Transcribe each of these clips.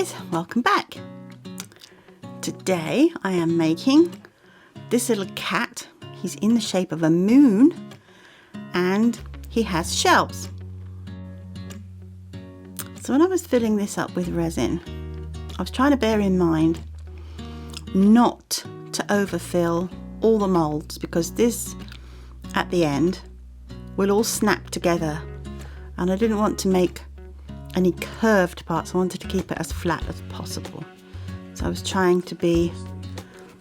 guys, welcome back. Today I am making this little cat. He's in the shape of a moon and he has shelves. So when I was filling this up with resin, I was trying to bear in mind not to overfill all the molds, because this at the end will all snap together and I didn't want to make any curved parts. I wanted to keep it as flat as possible. So I was trying to be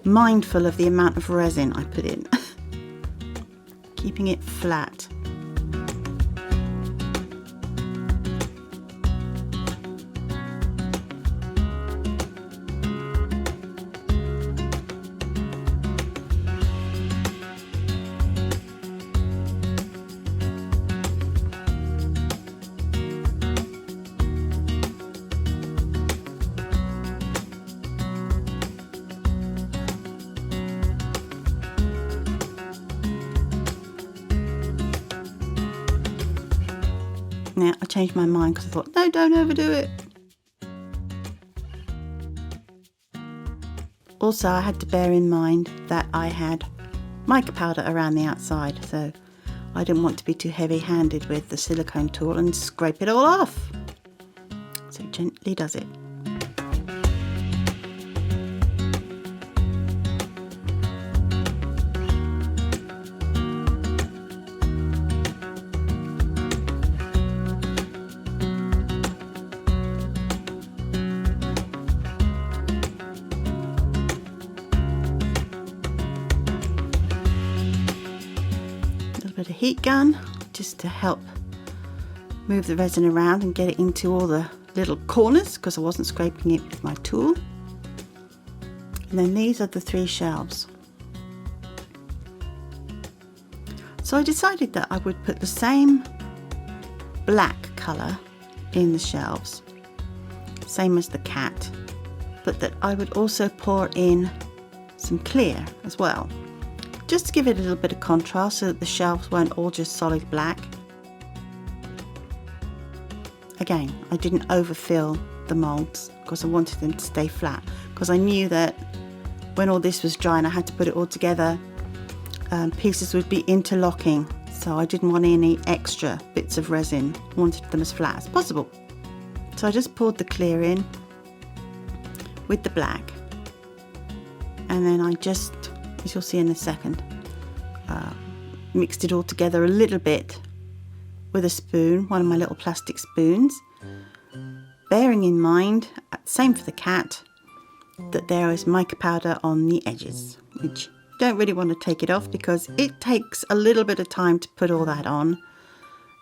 mindful of the amount of resin I put in, keeping it flat. Now I changed my mind because I thought, no, don't overdo it. Also, I had to bear in mind that I had mica powder around the outside, so I didn't want to be too heavy-handed with the silicone tool and scrape it all off. So gently does it. Bit of heat gun just to help move the resin around and get it into all the little corners, because I wasn't scraping it with my tool. And then these are the 3 shelves. So I decided that I would put the same black colour in the shelves, same as the cat, but that I would also pour in some clear as well, just to give it a little bit of contrast so that the shelves weren't all just solid black. Again, I didn't overfill the molds because I wanted them to stay flat, because I knew that when all this was dry and I had to put it all together, pieces would be interlocking, so I didn't want any extra bits of resin. I wanted them as flat as possible. So I just poured the clear in with the black, and then I just, as you'll see in a second, mixed it all together a little bit with a spoon, one of my little plastic spoons, bearing in mind, same for the cat, that there is mica powder on the edges, which you don't really want to take it off because it takes a little bit of time to put all that on,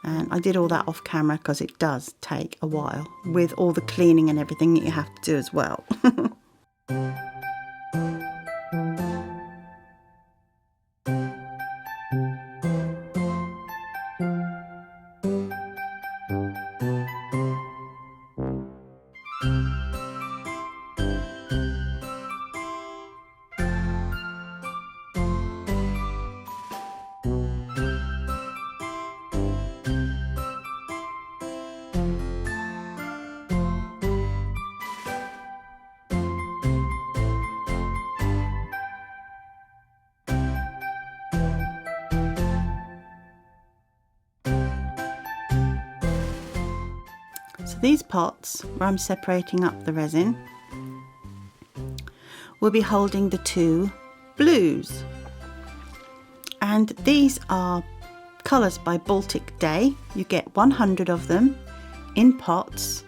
and I did all that off camera because it does take a while with all the cleaning and everything that you have to do as well. So these pots where I'm separating up the resin will be holding the 2 blues, and these are colours by Baltic Day. You get 100 of them in pots,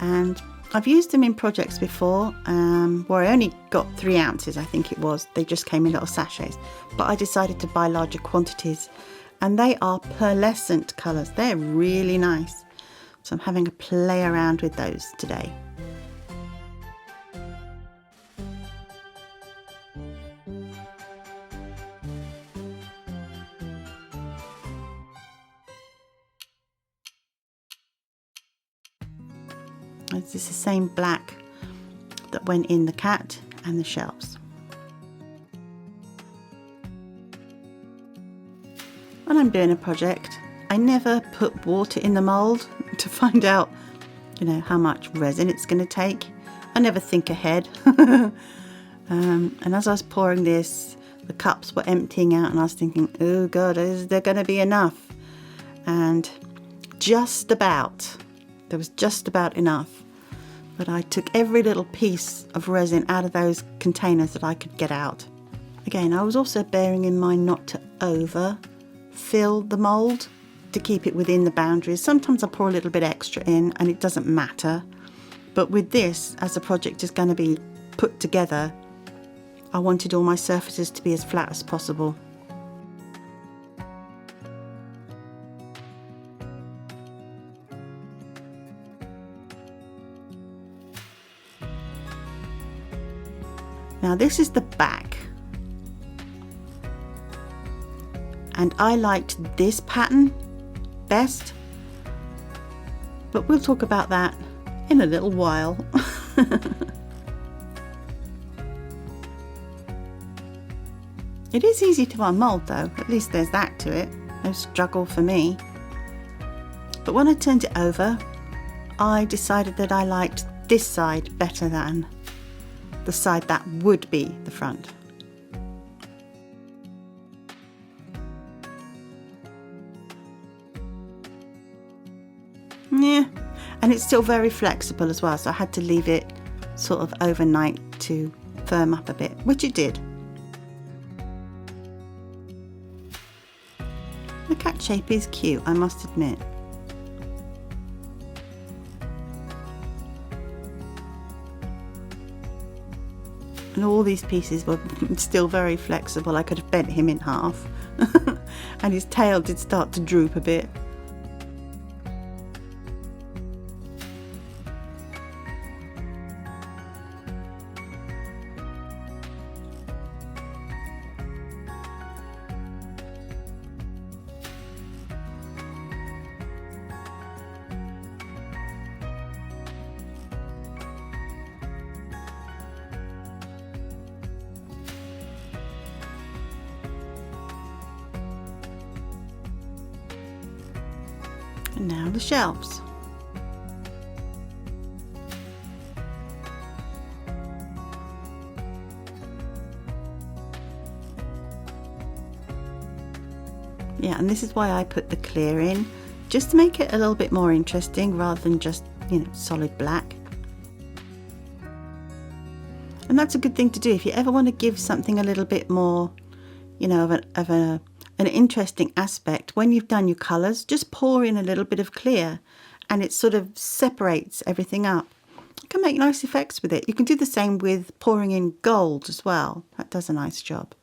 and I've used them in projects before where I only got 3 ounces, I think it was. They just came in little sachets, but I decided to buy larger quantities, and they are pearlescent colours. They're really nice. So I'm having a play around with those today. This is the same black that went in the cat and the shelves. When I'm doing a project, I never put water in the mould to find out, how much resin it's going to take. I never think ahead. And as I was pouring this, the cups were emptying out and I was thinking, oh God, is there going to be enough? And just about, there was just about enough. But I took every little piece of resin out of those containers that I could get out. Again, I was also bearing in mind not to overfill the mould, to keep it within the boundaries. Sometimes I pour a little bit extra in and it doesn't matter. But with this, as the project is going to be put together, I wanted all my surfaces to be as flat as possible. Now this is the back. And I liked this pattern best, but we'll talk about that in a little while. It is easy to unmold though, at least there's that to it, no struggle for me. But when I turned it over, I decided that I liked this side better than the side that would be the front. Yeah, and it's still very flexible as well, so I had to leave it sort of overnight to firm up a bit, which it did. The cat shape is cute, I must admit. And all these pieces were still very flexible. I could have bent him in half. And his tail did start to droop a bit. And now the shelves. Yeah, and this is why I put the clear in, just to make it a little bit more interesting rather than just, you know, solid black. And that's a good thing to do if you ever want to give something a little bit more, you know, of an interesting aspect. When you've done your colours, just pour in a little bit of clear and it sort of separates everything up. You can make nice effects with it. You can do the same with pouring in gold as well. That does a nice job.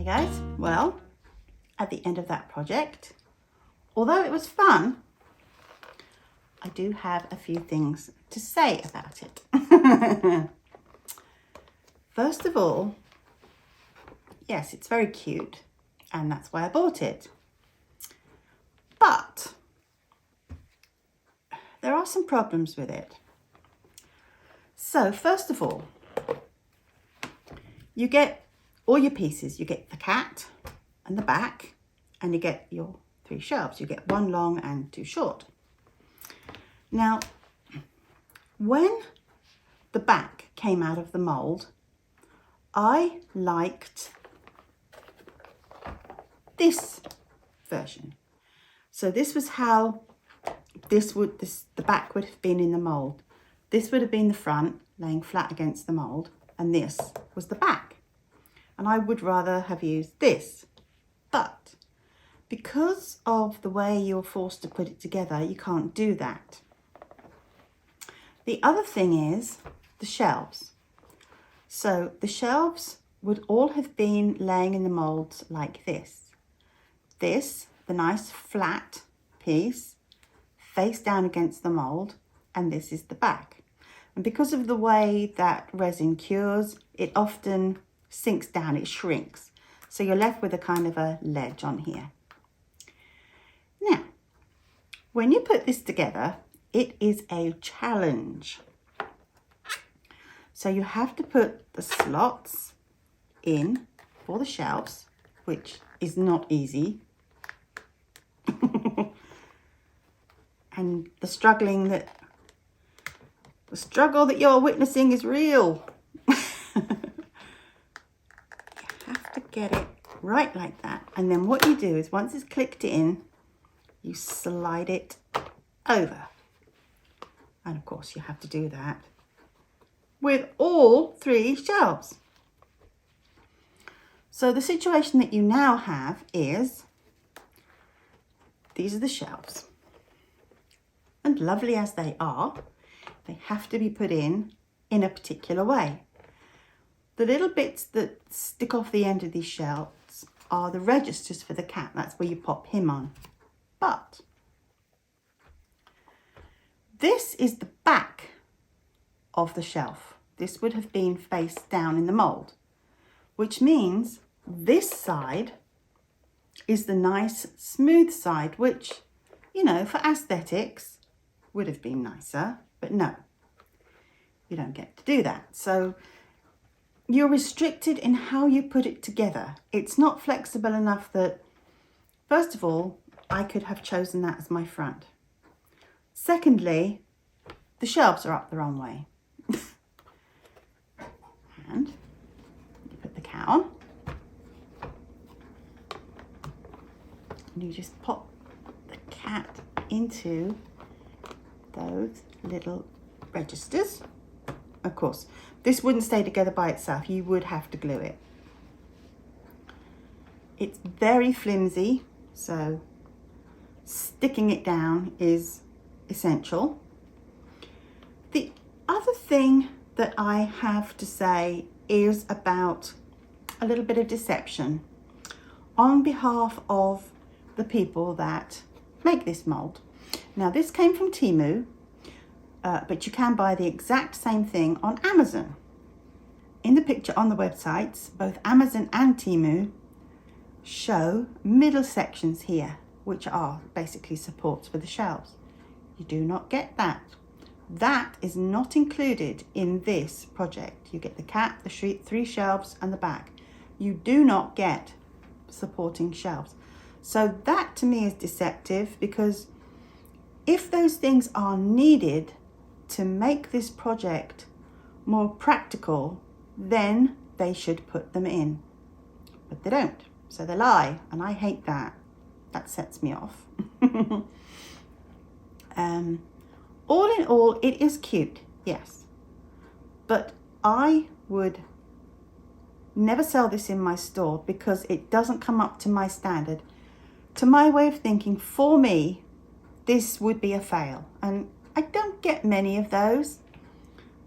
Guys, well, at the end of that project, although it was fun, I do have a few things to say about it. First of all, yes, it's very cute and that's why I bought it. But there are some problems with it. So first of all, you get all your pieces. You get the cat and the back, and you get your 3 shelves. You get 1 long and 2 short. Now, when the back came out of the mold, I liked this version. So this was how the back would have been in the mold. This would have been the front, laying flat against the mold, and this was the back. And I would rather have used this, but because of the way you're forced to put it together, you can't do that. The other thing is the shelves. So the shelves would all have been laying in the molds like this. This, the nice flat piece, face down against the mold, and this is the back. And because of the way that resin cures, it often sinks down, it shrinks. So you're left with a kind of a ledge on here. Now, when you put this together, it is a challenge. So you have to put the slots in for the shelves, which is not easy. And the struggle that you're witnessing is real. You have to get it right like that. And then what you do is once it's clicked in, you slide it over. And of course you have to do that with all 3 shelves. So the situation that you now have is, these are the shelves. And lovely as they are, they have to be put in a particular way. The little bits that stick off the end of these shelves are the registers for the cat. That's where you pop him on. But this is the back of the shelf. This would have been face down in the mold, which means this side is the nice smooth side, which, you know, for aesthetics would have been nicer, but no, you don't get to do that. So you're restricted in how you put it together. It's not flexible enough that, first of all, I could have chosen that as my front. Secondly, the shelves are up the wrong way. And you put the cat on. And you just pop the cat into those little registers. Of course, this wouldn't stay together by itself. You would have to glue it. It's very flimsy, so sticking it down is essential. The other thing that I have to say is about a little bit of deception on behalf of the people that make this mold. Now, this came from Temu, but you can buy the exact same thing on Amazon. In the picture on the websites, both Amazon and Temu show middle sections here, which are basically supports for the shelves. You do not get that. That is not included in this project. You get the cat, the 3 shelves and the back. You do not get supporting shelves. So that to me is deceptive, because if those things are needed to make this project more practical, then they should put them in. But they don't. So they lie, and I hate that. That sets me off. All in all, it is cute, yes. But I would never sell this in my store because it doesn't come up to my standard. To my way of thinking, for me, this would be a fail. And I don't get many of those.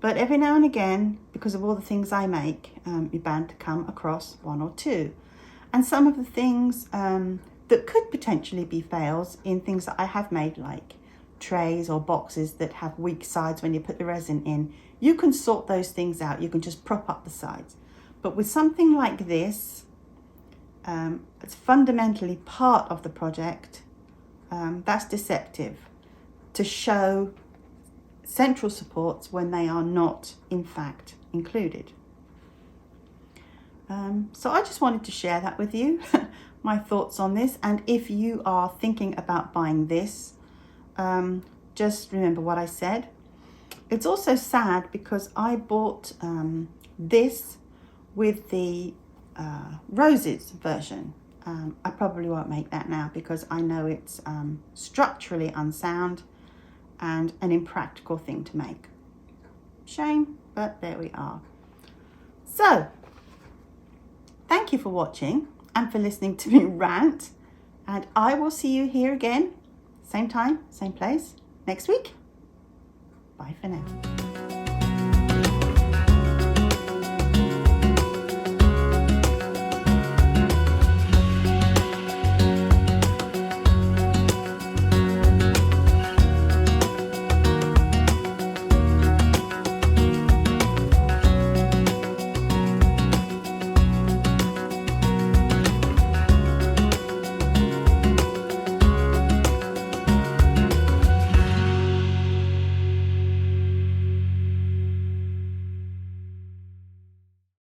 But every now and again, because of all the things I make, you're bound to come across 1 or 2. And some of the things that could potentially be fails in things that I have made, like trays or boxes that have weak sides when you put the resin in, you can sort those things out. You can just prop up the sides. But with something like this, it's fundamentally part of the project. That's deceptive, to show central supports when they are not in fact included. So I just wanted to share that with you, my thoughts on this. And if you are thinking about buying this, just remember what I said. It's also sad because I bought this with the roses version. I probably won't make that now because I know it's structurally unsound and an impractical thing to make. Shame, but there we are. So, thank you for watching and for listening to me rant, and I will see you here again, same time, same place, next week. Bye for now.